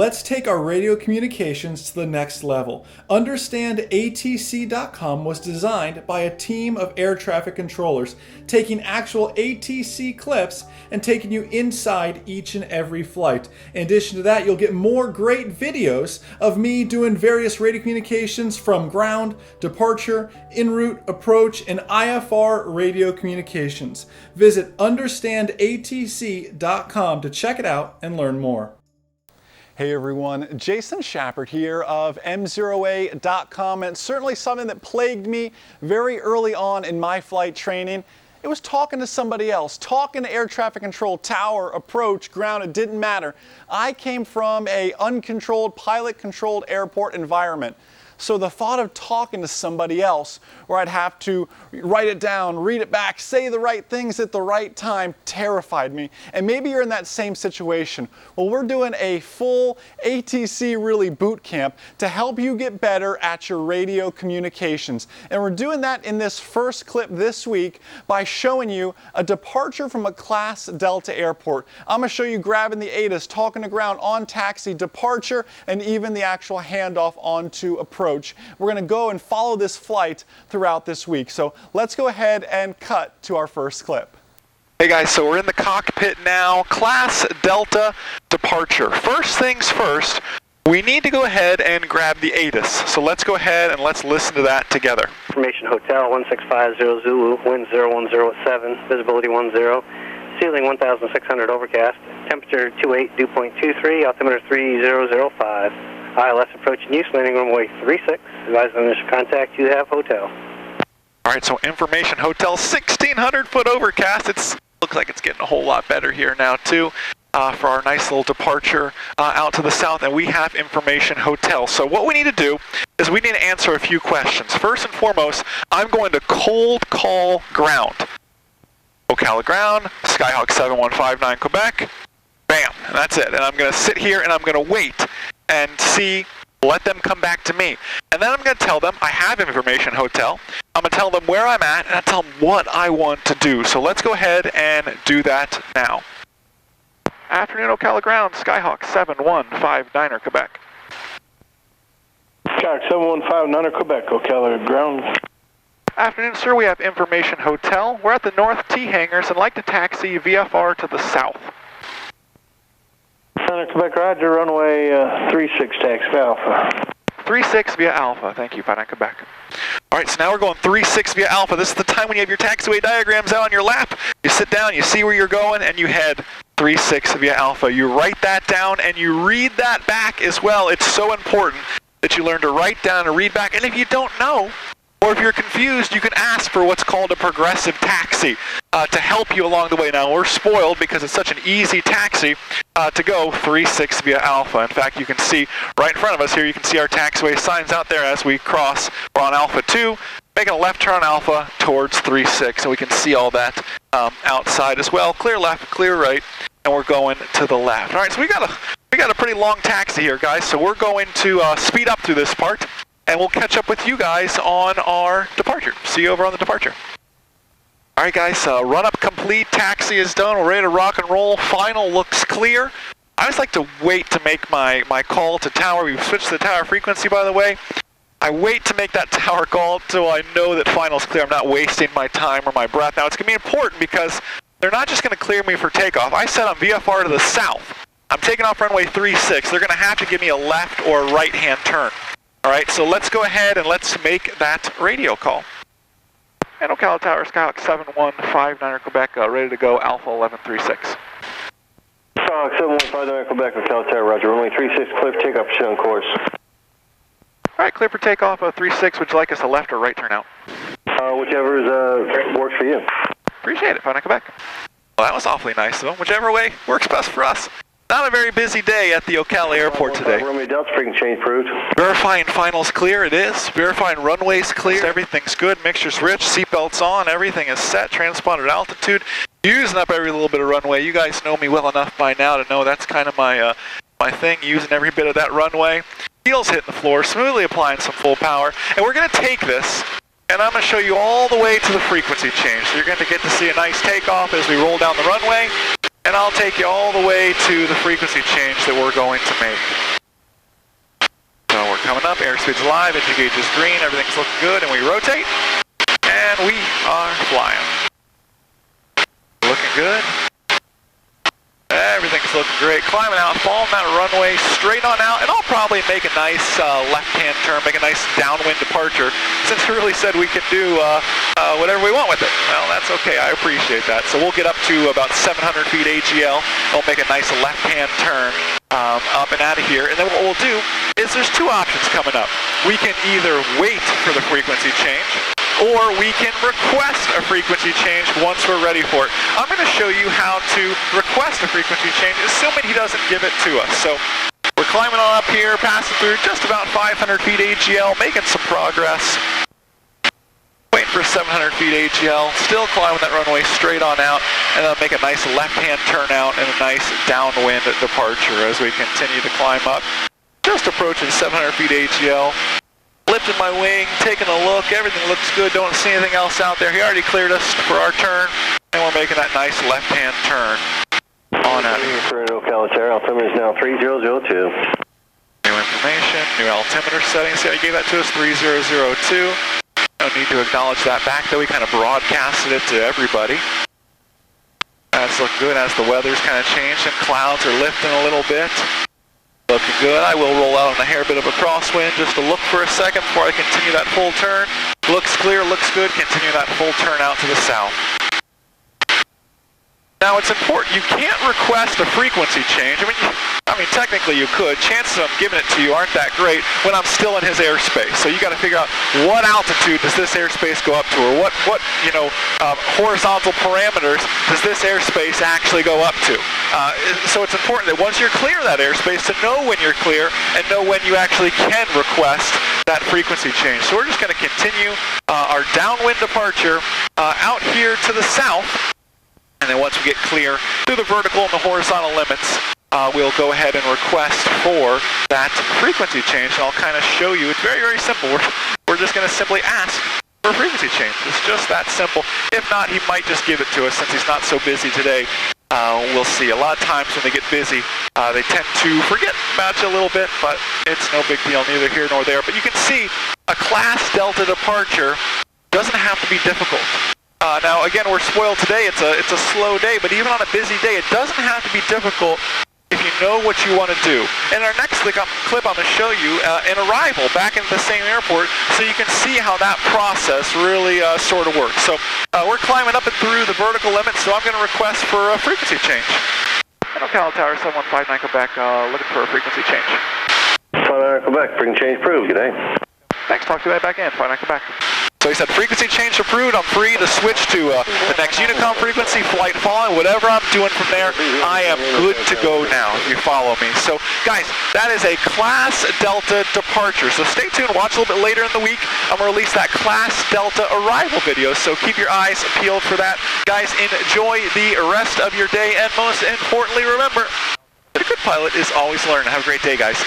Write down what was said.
Let's take our radio communications to the next level. UnderstandATC.com was designed by a team of air traffic controllers, taking actual ATC clips and taking you inside each and every flight. In addition to that, you'll get more great videos of me doing various radio communications from ground, departure, en route, approach, and IFR radio communications. Visit UnderstandATC.com to check it out and learn more. Hey everyone, Jason Shepard here of MzeroA.com, and certainly something that plagued me very early on in my flight training. It was talking to somebody else, talking to air traffic control, tower, approach, ground, it didn't matter. I came from an uncontrolled, pilot-controlled airport environment. So the thought of talking to somebody else where I'd have to write it down, read it back, say the right things at the right time terrified me. And maybe you're in that same situation. Well, we're doing a full ATC really boot camp to help you get better at your radio communications. And we're doing that in this first clip this week by showing you a departure from a Class Delta airport. I'm going to show you grabbing the ATIS, talking to ground, on taxi, departure, and even the actual handoff onto approach. We're going to go and follow this flight throughout this week. So let's go ahead and cut to our first clip. Hey guys, so we're in the cockpit now. Class Delta departure. First things first, we need to go ahead and grab the ATIS. So let's go ahead and let's listen to that together. Information Hotel 1650 Zulu, wind 010 visibility 10, ceiling 1600 overcast, temperature 28, dew point 23, altimeter 3005. ILS approaching use, landing runway 36. Advise on initial contact, you have hotel. All right, so Information Hotel, 1600 foot overcast. It looks like it's getting a whole lot better here now too for our nice little departure out to the south, and we have Information Hotel. So what we need to do is we need to answer a few questions. First and foremost, I'm going to cold call ground. Ocala ground, Skyhawk 7159 Quebec. Bam, and that's it. And I'm going to sit here and I'm going to wait and see, let them come back to me. And then I'm going to tell them I have Information Hotel. I'm going to tell them where I'm at, and I'll tell them what I want to do. So let's go ahead and do that now. Afternoon, Ocala ground, Skyhawk 7159er, Quebec. Skyhawk 7159er, Quebec, Ocala ground. Afternoon, sir. We have Information Hotel. We're at the North T hangars and like to taxi VFR to the south. Quebec, roger, runway 36, taxi Alpha. 36 via Alpha. Thank you, 59 Quebec. All right, so now we're going 36 via Alpha. This is the time when you have your taxiway diagrams out on your lap. You sit down, you see where you're going, and you head 36 via Alpha. You write that down, and you read that back as well. It's so important that you learn to write down and read back. And if you don't know, or if you're confused, you can ask for what's called a progressive taxi to help you along the way. Now, we're spoiled because it's such an easy taxi to go 36 via Alpha. In fact, you can see right in front of us here, you can see our taxiway signs out there as we cross. We're on Alpha 2, making a left turn on Alpha towards 36, and we can see all that outside as well. Clear left, clear right, and we're going to the left. All right, so we got a pretty long taxi here, guys, so we're going to speed up through this part. And we'll catch up with you guys on our departure. See you over on the departure. All right, guys, run up complete. Taxi is done. We're ready to rock and roll. Final looks clear. I always like to wait to make my call to tower. We've switched to the tower frequency, by the way. I wait to make that tower call until I know that final's clear. I'm not wasting my time or my breath. Now, it's going to be important because they're not just going to clear me for takeoff. I set on VFR to the south. I'm taking off runway 36. They're going to have to give me a left or a right-hand turn. All right, so let's go ahead and let's make that radio call. And Ocala Tower, Skyhawk 7159er, Quebec, ready to go, Alpha 1136. Skyhawk 7159er, Quebec, Ocala Tower, roger. Runway 36, clear for takeoff, shown course. All right, clear for takeoff, 36. Would you like us a left or right turn out? Whichever works for you. Appreciate it, 59 Quebec. Well, that was awfully nice, though. Whichever way works best for us. Not a very busy day at the Ocala airport today. Runway Delta frequency change approved. Verifying finals clear, it is. Verifying runways clear, everything's good. Mixture's rich, seatbelts on, everything is set. Transponder altitude. Using up every little bit of runway. You guys know me well enough by now to know that's kind of my thing, using every bit of that runway. Heels hitting the floor, smoothly applying some full power. And we're going to take this, and I'm going to show you all the way to the frequency change. So you're going to get to see a nice takeoff as we roll down the runway. and I'll take you all the way to the frequency change that we're going to make. So we're coming up, airspeed's live, engine gauge is green, everything's looking good, and we rotate, and we are flying. Looking good. Everything's looking great. Climbing out, following that runway, straight on out, and I'll probably make a nice left-hand turn, make a nice downwind departure, since we really said we could do whatever we want with it. Well, that's okay. I appreciate that. So we'll get up to about 700 feet AGL. We'll make a nice left-hand turn up and out of here. And then what we'll do is there's two options coming up. We can either wait for the frequency change, or we can request a frequency change once we're ready for it. I'm going to show you how to request a frequency change, assuming he doesn't give it to us. So we're climbing on up here, passing through just about 500 feet AGL, making some progress. Waiting for 700 feet AGL, still climbing that runway straight on out, and then make a nice left-hand turn out and a nice downwind departure as we continue to climb up. Just approaching 700 feet AGL. Lifting my wing, taking a look, everything looks good, don't see anything else out there. He already cleared us for our turn, and we're making that nice left-hand turn on out. For an Ocala Tower, altimeter is now 3002. New information, new altimeter settings. Yeah, he gave that to us, 3002. No need to acknowledge that back, though. We kind of broadcasted it to everybody. That's looking good as the weather's kind of changed and clouds are lifting a little bit. Looking good. I will roll out on a hair bit of a crosswind just to look for a second before I continue that full turn. Looks clear, looks good. Continue that full turn out to the south. Now it's important, you can't request a frequency change. I mean, technically you could. Chances of giving it to you aren't that great when I'm still in his airspace. So you got to figure out what altitude does this airspace go up to, or what horizontal parameters does this airspace actually go up to. So it's important that once you're clear of that airspace, to know when you're clear and know when you actually can request that frequency change. So we're just going to continue our downwind departure out here to the south. And then once we get clear through the vertical and the horizontal limits, we'll go ahead and request for that frequency change. And I'll kind of show you. It's very, very simple. We're just going to simply ask for a frequency change. It's just that simple. If not, he might just give it to us since he's not so busy today. We'll see. A lot of times when they get busy, they tend to forget about you a little bit, but it's no big deal, neither here nor there. But you can see a Class Delta departure doesn't have to be difficult. Now, again, we're spoiled today. It's a slow day, but even on a busy day, it doesn't have to be difficult if you know what you want to do. In our next clip, I'm going to show you an arrival back into the same airport so you can see how that process really sort of works. So we're climbing up and through the vertical limit, so I'm going to request for a frequency change. Ocala Tower 7159 Quebec, looking for a frequency change. 59 Quebec, frequency change approved. Good day. Thanks, talk to you back in. 59 Quebec. So he said frequency change approved. I'm free to switch to the next Unicom frequency, flight following, whatever I'm doing from there. I am good to go now if you follow me. So guys, that is a Class Delta departure. So stay tuned, watch a little bit later in the week. I'm going to release that Class Delta arrival video. So keep your eyes peeled for that. Guys, enjoy the rest of your day. And most importantly, remember, a good pilot is always learning. Have a great day, guys.